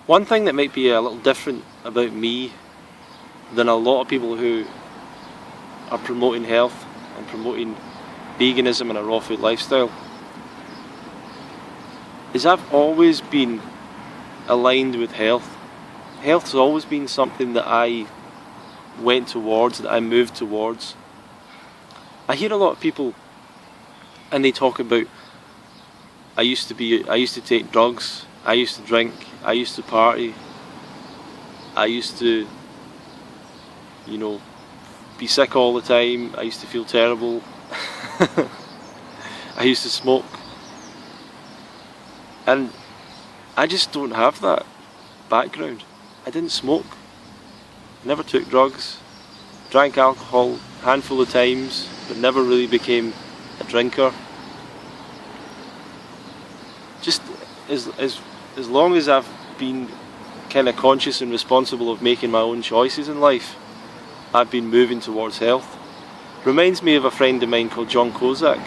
One thing that might be a little different about me than a lot of people who are promoting health and promoting veganism and a raw food lifestyle is I've always been aligned with health. Health's always been something that I went towards, that I moved towards. I hear a lot of people and they talk about I used to take drugs, I used to drink, I used to party, I used to, be sick all the time, I used to feel terrible, I used to smoke. And I just don't have that background. I didn't smoke, never took drugs, drank alcohol a handful of times, but never really became a drinker. Just as long as I've been kind of conscious and responsible of making my own choices in life, I've been moving towards health. Reminds me of a friend of mine called John Kozak,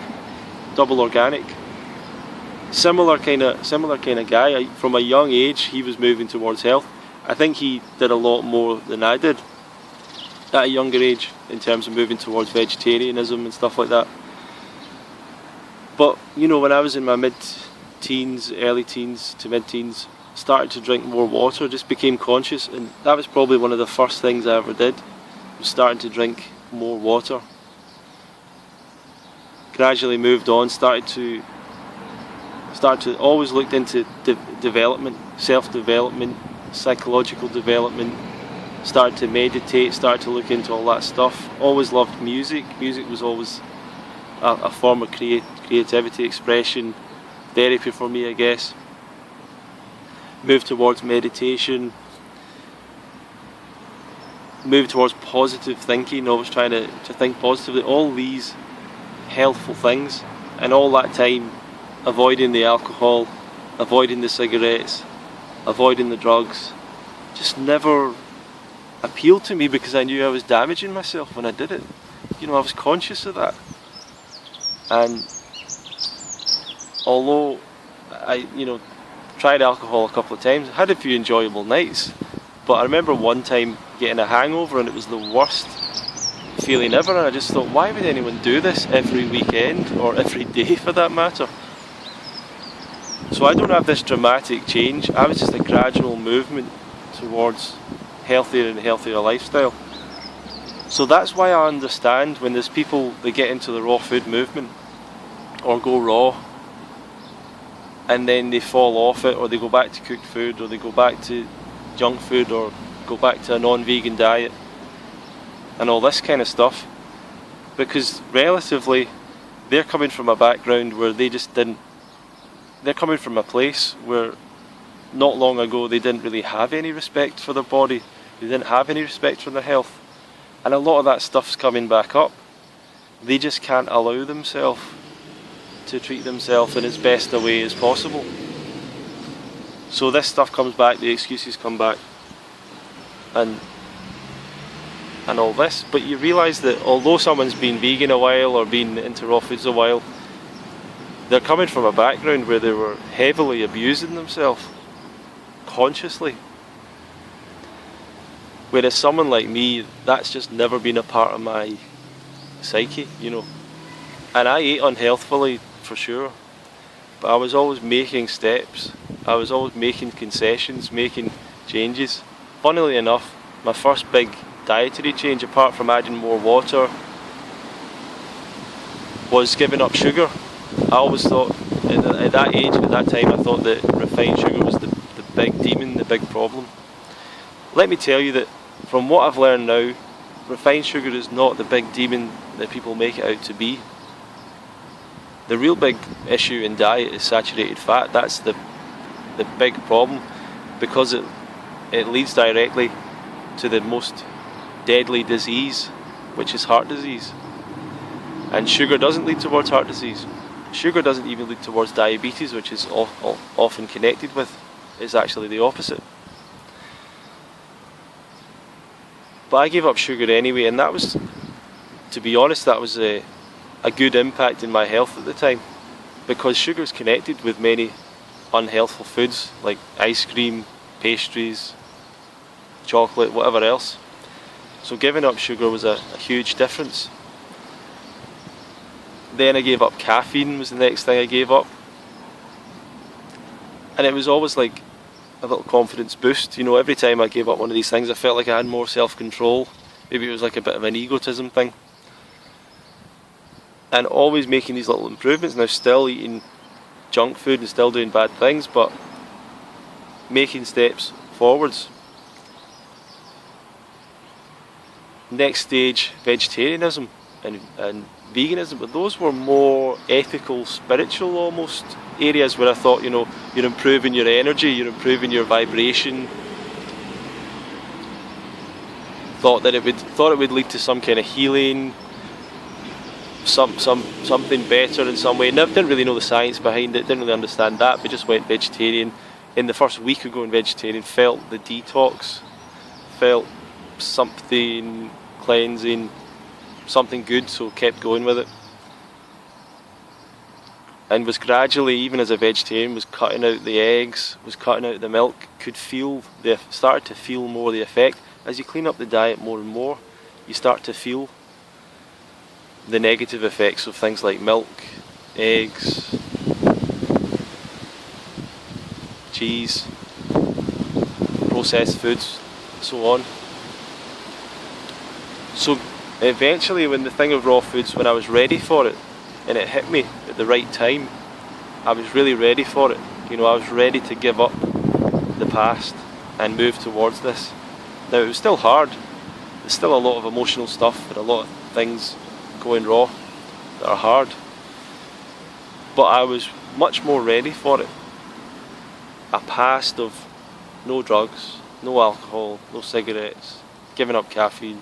Double Organic. Similar kind of guy. From a young age, he was moving towards health. I think he did a lot more than I did at a younger age in terms of moving towards vegetarianism and stuff like that. But when I was in my mid-teens, early teens to mid-teens, started to drink more water, just became conscious, and that was probably one of the first things I ever did, was starting to drink more water. Gradually moved on, started to always looked into development, self-development, psychological development, started to meditate, started to look into all that stuff. Always loved music. Music was always a form of creativity, expression, therapy for me, I guess. Moved towards meditation, moved towards positive thinking, always trying to think positively, all these healthful things, and all that time avoiding the alcohol, avoiding the cigarettes, avoiding the drugs, just never appealed to me because I knew I was damaging myself when I did it. I was conscious of that. And although I, tried alcohol a couple of times, I had a few enjoyable nights, but I remember one time getting a hangover and it was the worst feeling ever, and I just thought, why would anyone do this every weekend or every day for that matter? So I don't have this dramatic change. I was just a gradual movement towards healthier and healthier lifestyle. So that's why I understand when there's people that get into the raw food movement or go raw and then they fall off it, or they go back to cooked food, or they go back to junk food, or go back to a non-vegan diet and all this kind of stuff, because relatively they're coming from a background where they're coming from a place where not long ago they didn't really have any respect for their body, they didn't have any respect for their health, and a lot of that stuff's coming back up. They just can't allow themselves to treat themselves in as best a way as possible. So this stuff comes back, the excuses come back, and all this. But you realise that although someone's been vegan a while or been into raw foods a while, they're coming from a background where they were heavily abusing themselves, consciously. Whereas someone like me, that's just never been a part of my psyche, And I ate unhealthfully, for sure, but I was always making steps. I was always making concessions, making changes. Funnily enough, my first big dietary change, apart from adding more water, was giving up sugar. I always thought, at that age, at that time, I thought that refined sugar was the big demon, the big problem. Let me tell you that from what I've learned now, refined sugar is not the big demon that people make it out to be. The real big issue in diet is saturated fat. That's the big problem, because it leads directly to the most deadly disease, which is heart disease. And sugar doesn't lead towards heart disease. Sugar doesn't even lead towards diabetes, which is often connected with. It's actually the opposite. But I gave up sugar anyway, and that was, to be honest, that was a good impact in my health at the time, because sugar is connected with many unhealthful foods like ice cream, pastries, chocolate, whatever else. So giving up sugar was a huge difference. Then I gave up caffeine, was the next thing I gave up. And it was always like a little confidence boost. You know, every time I gave up one of these things, I felt like I had more self-control. Maybe it was like a bit of an egotism thing. And always making these little improvements. Now still eating junk food and still doing bad things, but making steps forwards. Next stage, vegetarianism and veganism, but those were more ethical, spiritual almost areas where I thought, you know, you're improving your energy, you're improving your vibration. Thought it would lead to some kind of healing, something better in some way. Didn't really know the science behind it, didn't really understand that, but just went vegetarian. In the first week of going vegetarian, felt the detox, felt something cleansing, something good, so kept going with it. And was gradually, even as a vegetarian, was cutting out the eggs, was cutting out the milk, started to feel more the effect. As you clean up the diet more and more, you start to feel the negative effects of things like milk, eggs, cheese, processed foods, so on. So eventually, when the thing of raw foods, when I was ready for it, and it hit me at the right time, I was really ready for it. You know, I was ready to give up the past and move towards this. Now, it was still hard. There's still a lot of emotional stuff and a lot of things going raw that are hard. But I was much more ready for it. A past of no drugs, no alcohol, no cigarettes, giving up caffeine,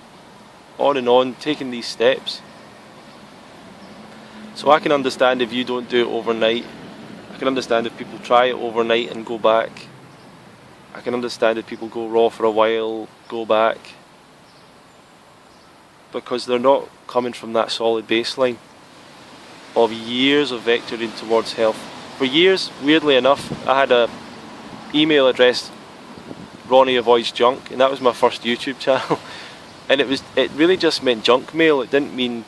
on, taking these steps. So I can understand if you don't do it overnight. I can understand if people try it overnight and go back. I can understand if people go raw for a while, go back. Because they're not coming from that solid baseline of years of vectoring towards health. For years, weirdly enough, I had a email address, Ronnie Avoids Junk, and that was my first YouTube channel. And it really just meant junk mail. It didn't mean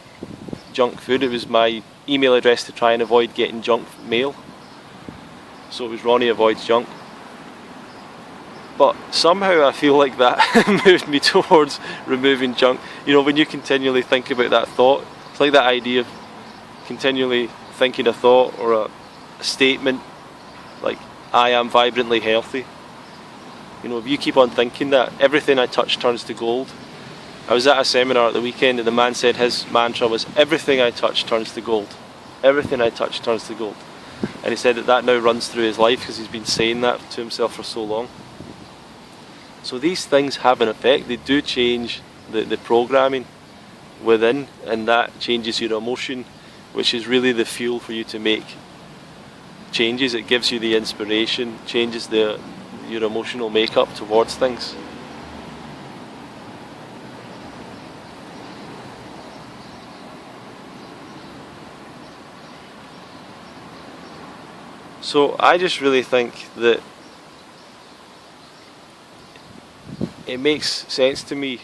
junk food. It was my email address to try and avoid getting junk mail. So it was Ronnie Avoids Junk. But somehow I feel like that moved me towards removing junk. You know, when you continually think about that thought, it's like that idea of continually thinking a thought or a statement, like, I am vibrantly healthy. You know, if you keep on thinking that, everything I touch turns to gold. I was at a seminar at the weekend and the man said his mantra was, everything I touch turns to gold. Everything I touch turns to gold. And he said that now runs through his life because he's been saying that to himself for so long. So these things have an effect. They do change the programming within, and that changes your emotion, which is really the fuel for you to make changes. It gives you the inspiration, changes your emotional makeup towards things. So I just really think that it makes sense to me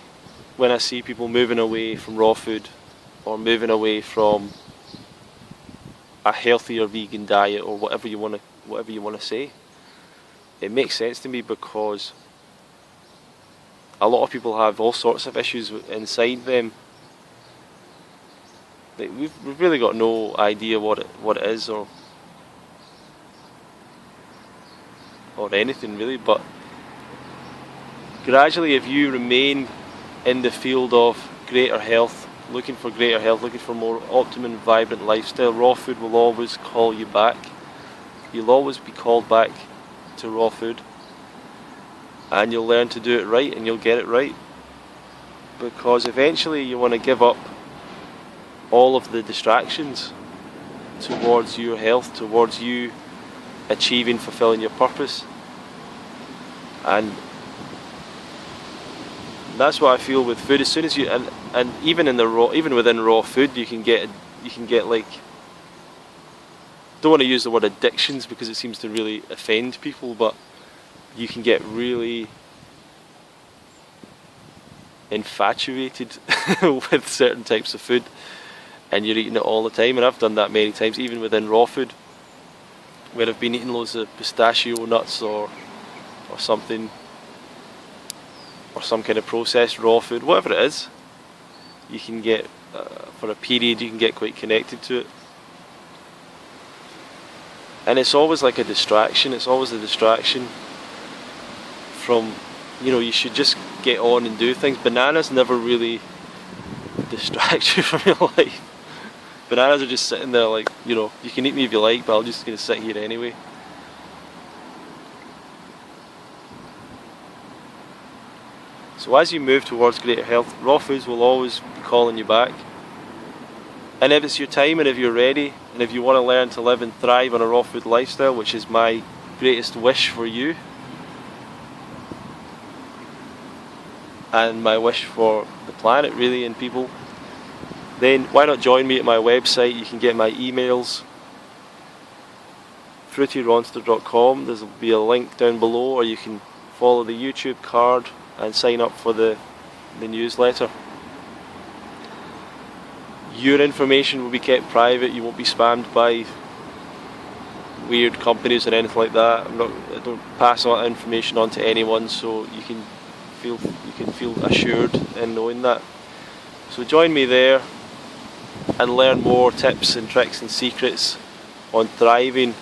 when I see people moving away from raw food or moving away from a healthier vegan diet or whatever you want to say. It makes sense to me because a lot of people have all sorts of issues inside them. We've really got no idea what it is or anything really, but gradually, if you remain in the field of greater health, looking for more optimum, vibrant lifestyle, raw food will always call you back. You'll always be called back to raw food, and you'll learn to do it right, and you'll get it right, because eventually you want to give up all of the distractions towards your health, towards you achieving, fulfilling your purpose. And that's what I feel with food. As soon as you and even within raw food, you can get like, don't want to use the word addictions because it seems to really offend people, but you can get really infatuated with certain types of food, and you're eating it all the time. And I've done that many times, even within raw food, where I've been eating loads of pistachio nuts or something, or some kind of processed raw food, whatever it is. You can get, for a period, you can get quite connected to it. And it's always like a distraction. It's always a distraction from, you should just get on and do things. Bananas never really distract you from your life. Bananas are just sitting there like, you can eat me if you like, but I'm just going to sit here anyway. So as you move towards greater health, raw foods will always be calling you back. And if it's your time and if you're ready, and if you want to learn to live and thrive on a raw food lifestyle, which is my greatest wish for you, and my wish for the planet really, and people, then why not join me at my website? You can get my emails, fruityronster.com. There'll be a link down below, or you can follow the YouTube card and sign up for the newsletter. Your information will be kept private. You won't be spammed by weird companies or anything like that. I don't pass on that information on to anyone, so you can feel assured in knowing that. So join me there and learn more tips and tricks and secrets on thriving,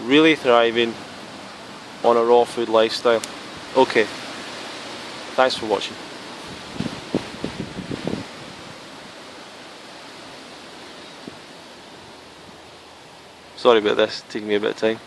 really thriving on a raw food lifestyle. Okay, thanks for watching. Sorry about this, taking me a bit of time.